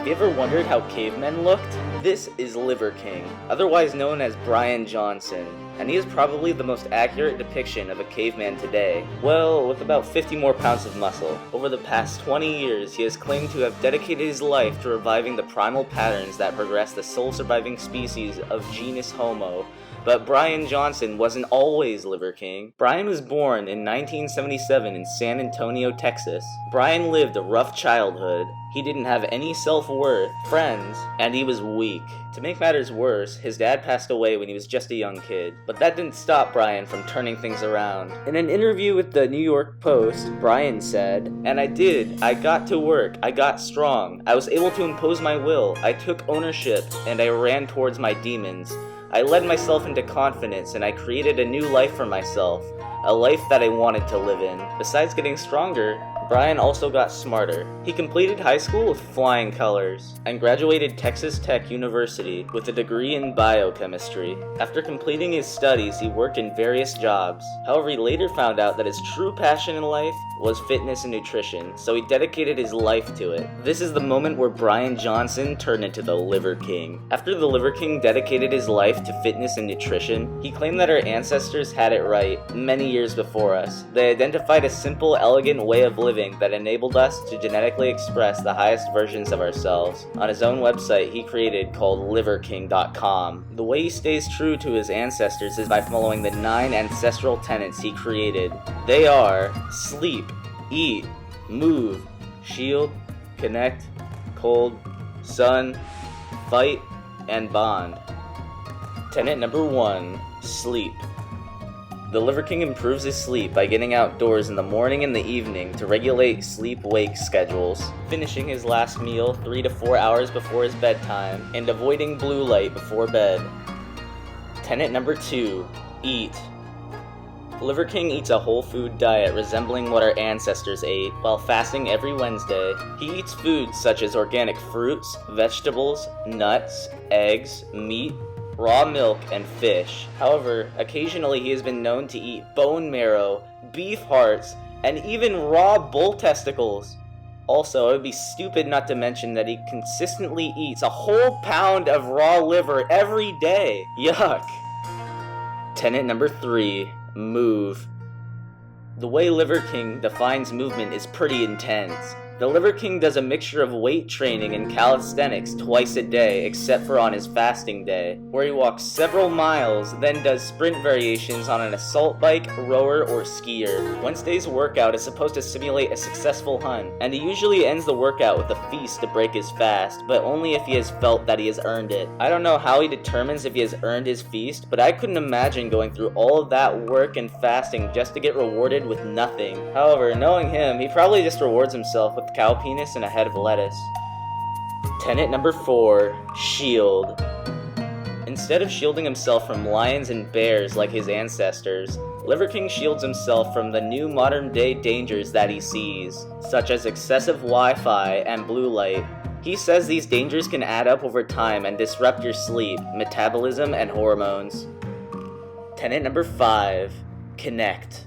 Have you ever wondered how cavemen looked? This is Liver King, otherwise known as Brian Johnson, and he is probably the most accurate depiction of a caveman today. Well, with about 50 more pounds of muscle. Over the past 20 years, he has claimed to have dedicated his life to reviving the primal patterns that progress the sole surviving species of genus Homo. But Brian Johnson wasn't always Liver King. Brian was born in 1977 in San Antonio, Texas. Brian lived a rough childhood. He didn't have any self-worth, friends, and he was weak. To make matters worse, his dad passed away when he was just a young kid. But that didn't stop Brian from turning things around. In an interview with the New York Post, Brian said, "And I did. I got to work. I got strong. I was able to impose my will. I took ownership, and I ran towards my demons. I led myself into confidence, and I created a new life for myself, a life that I wanted to live in." Besides getting stronger, Brian also got smarter. He completed high school with flying colors, and graduated Texas Tech University with a degree in biochemistry. After completing his studies, he worked in various jobs. However, he later found out that his true passion in life was fitness and nutrition, so he dedicated his life to it. This is the moment where Brian Johnson turned into the Liver King. After the Liver King dedicated his life to fitness and nutrition, he claimed that our ancestors had it right many years before us. They identified a simple, elegant way of living that enabled us to genetically express the highest versions of ourselves. On his own website he created called liverking.com. The way he stays true to his ancestors is by following the 9 ancestral tenets he created. They are sleep, eat, move, shield, connect, cold, sun, fight, and bond. Tenet number 1, sleep. The Liver King improves his sleep by getting outdoors in the morning and the evening to regulate sleep-wake schedules, finishing his last meal 3 to 4 hours before his bedtime, and avoiding blue light before bed. Tenet number 2, eat. The Liver King eats a whole food diet resembling what our ancestors ate, while fasting every Wednesday. He eats foods such as organic fruits, vegetables, nuts, eggs, meat, raw milk, and fish. However, occasionally he has been known to eat bone marrow, beef hearts, and even raw bull testicles. Also, it would be stupid not to mention that he consistently eats a whole pound of raw liver every day. Yuck. Tenet number 3, move. The way Liver King defines movement is pretty intense. The Liver King does a mixture of weight training and calisthenics twice a day, except for on his fasting day, where he walks several miles, then does sprint variations on an assault bike, rower, or skier. Wednesday's workout is supposed to simulate a successful hunt, and he usually ends the workout with a feast to break his fast, but only if he has felt that he has earned it. I don't know how he determines if he has earned his feast, but I couldn't imagine going through all of that work and fasting just to get rewarded with nothing. However, knowing him, he probably just rewards himself with cow penis and a head of lettuce. Tenet number 4, shield. Instead of shielding himself from lions and bears like his ancestors, Liver King shields himself from the new modern day dangers that he sees, such as excessive Wi-Fi and blue light. He says these dangers can add up over time and disrupt your sleep, metabolism, and hormones. Tenet number 5, connect.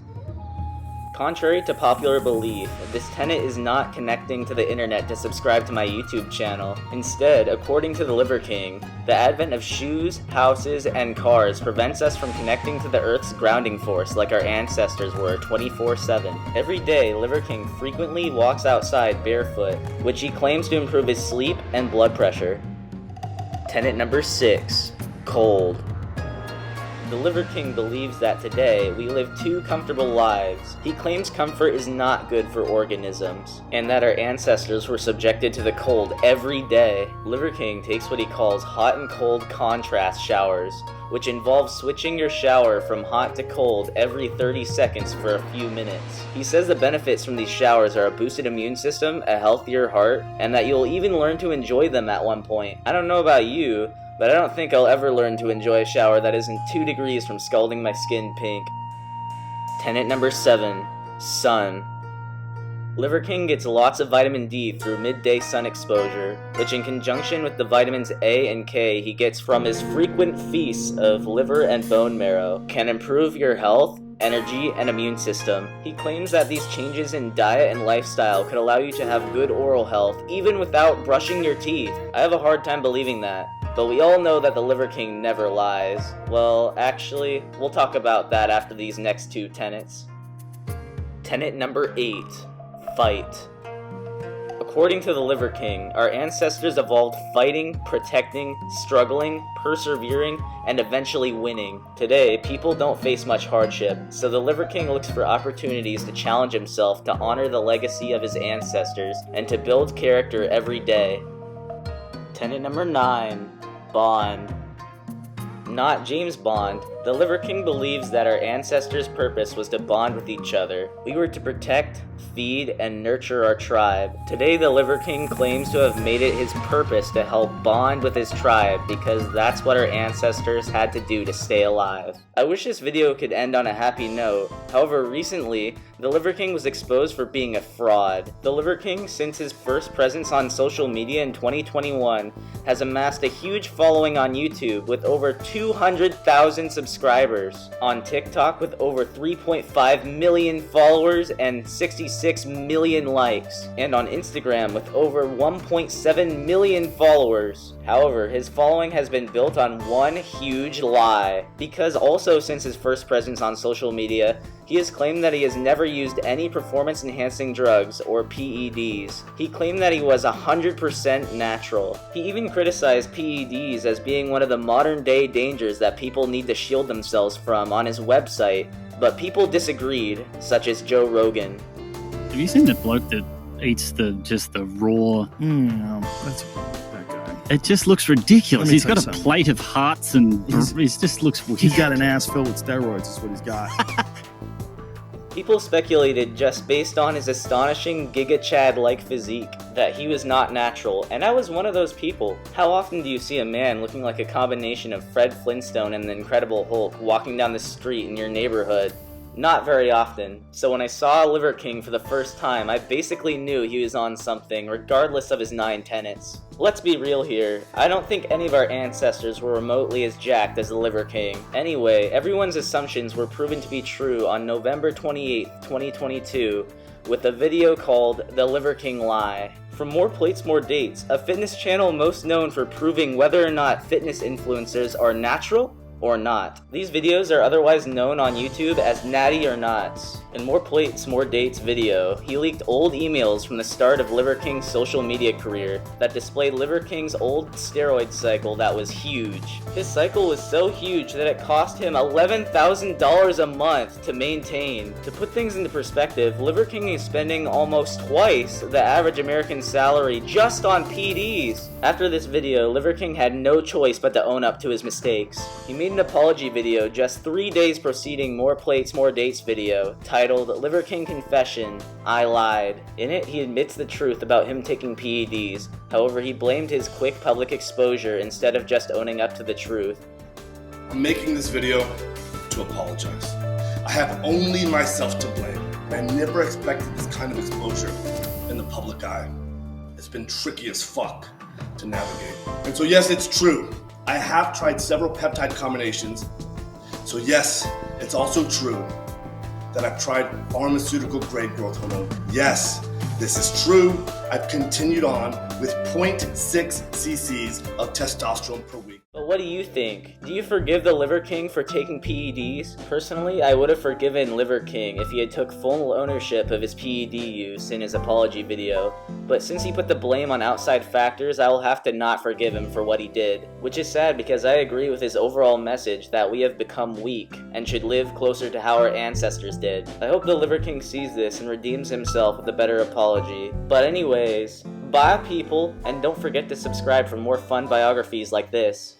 Contrary to popular belief, this tenet is not connecting to the internet to subscribe to my YouTube channel. Instead, according to the Liver King, the advent of shoes, houses, and cars prevents us from connecting to the Earth's grounding force like our ancestors were 24/7. Every day, Liver King frequently walks outside barefoot, which he claims to improve his sleep and blood pressure. Tenet number 6, cold. The Liver King believes that today we live 2 comfortable lives. He claims comfort is not good for organisms, and that our ancestors were subjected to the cold every day. Liver King takes what he calls hot and cold contrast showers, which involves switching your shower from hot to cold every 30 seconds for a few minutes. He says the benefits from these showers are a boosted immune system, a healthier heart, and that you'll even learn to enjoy them at one point. I don't know about you, but I don't think I'll ever learn to enjoy a shower that isn't 2 degrees from scalding my skin pink. Tenet number 7, sun. Liver King gets lots of vitamin D through midday sun exposure, which in conjunction with the vitamins A and K he gets from his frequent feasts of liver and bone marrow, can improve your health energy, and immune system. He claims that these changes in diet and lifestyle could allow you to have good oral health even without brushing your teeth. I have a hard time believing that. But we all know that the Liver King never lies. Well, actually, we'll talk about that after these next two tenets. Tenet number 8. Fight. According to the Liver King, our ancestors evolved fighting, protecting, struggling, persevering, and eventually winning. Today, people don't face much hardship, so the Liver King looks for opportunities to challenge himself to honor the legacy of his ancestors and to build character every day. Tenet number 9. Bond. Not James Bond, the Liver King believes that our ancestors' purpose was to bond with each other. We were to protect, feed, and nurture our tribe. Today, the Liver King claims to have made it his purpose to help bond with his tribe because that's what our ancestors had to do to stay alive. I wish this video could end on a happy note. However, recently, the Liver King was exposed for being a fraud. The Liver King, since his first presence on social media in 2021, has amassed a huge following on YouTube with over 200,000 subscribers, on TikTok with over 3.5 million followers and 66 million likes, and on Instagram with over 1.7 million followers. However, his following has been built on one huge lie, because also since his first presence on social media, he has claimed that he has never used any performance-enhancing drugs or PEDs. He claimed that he was 100% natural. He even criticized PEDs as being one of the modern-day dangers that people need to shield themselves from on his website, but people disagreed, such as Joe Rogan. Have you seen the bloke that eats just the raw? No, that's that guy. It just looks ridiculous. He's got a something. plate of hearts and he just looks weird. He's got an ass filled with steroids, is what he's got. People speculated, just based on his astonishing Giga Chad-like physique, that he was not natural, and I was one of those people. How often do you see a man looking like a combination of Fred Flintstone and the Incredible Hulk walking down the street in your neighborhood? Not very often. So when I saw Liver King for the first time, I basically knew he was on something, regardless of his 9 tenets. Let's be real here, I don't think any of our ancestors were remotely as jacked as the Liver King. Anyway, everyone's assumptions were proven to be true on November 28, 2022, with a video called The Liver King Lie. For More Plates, More Dates, a fitness channel most known for proving whether or not fitness influencers are natural or not. These videos are otherwise known on YouTube as Natty or Nots. In More Plates, More Dates video, he leaked old emails from the start of Liver King's social media career that displayed Liver King's old steroid cycle that was huge. His cycle was so huge that it cost him $11,000 a month to maintain. To put things into perspective, Liver King is spending almost twice the average American salary just on PEDs. After this video, Liver King had no choice but to own up to his mistakes. He made an apology video just 3 days preceding More Plates, More Dates video, titled Liver King Confession, I Lied. In it, he admits the truth about him taking PEDs. However, he blamed his quick public exposure instead of just owning up to the truth. I'm making this video to apologize. I have only myself to blame. I never expected this kind of exposure in the public eye. It's been tricky as fuck to navigate. And so yes, it's true. I have tried several peptide combinations. So yes, it's also true that I've tried pharmaceutical grade growth hormone. Yes, this is true. I've continued on with 0.6 cc's of testosterone per week. But what do you think? Do you forgive the Liver King for taking PEDs? Personally, I would have forgiven Liver King if he had took full ownership of his PED use in his apology video, but since he put the blame on outside factors, I will have to not forgive him for what he did. Which is sad because I agree with his overall message that we have become weak and should live closer to how our ancestors did. I hope the Liver King sees this and redeems himself with a better apology. But anyways, bye people, and don't forget to subscribe for more fun biographies like this.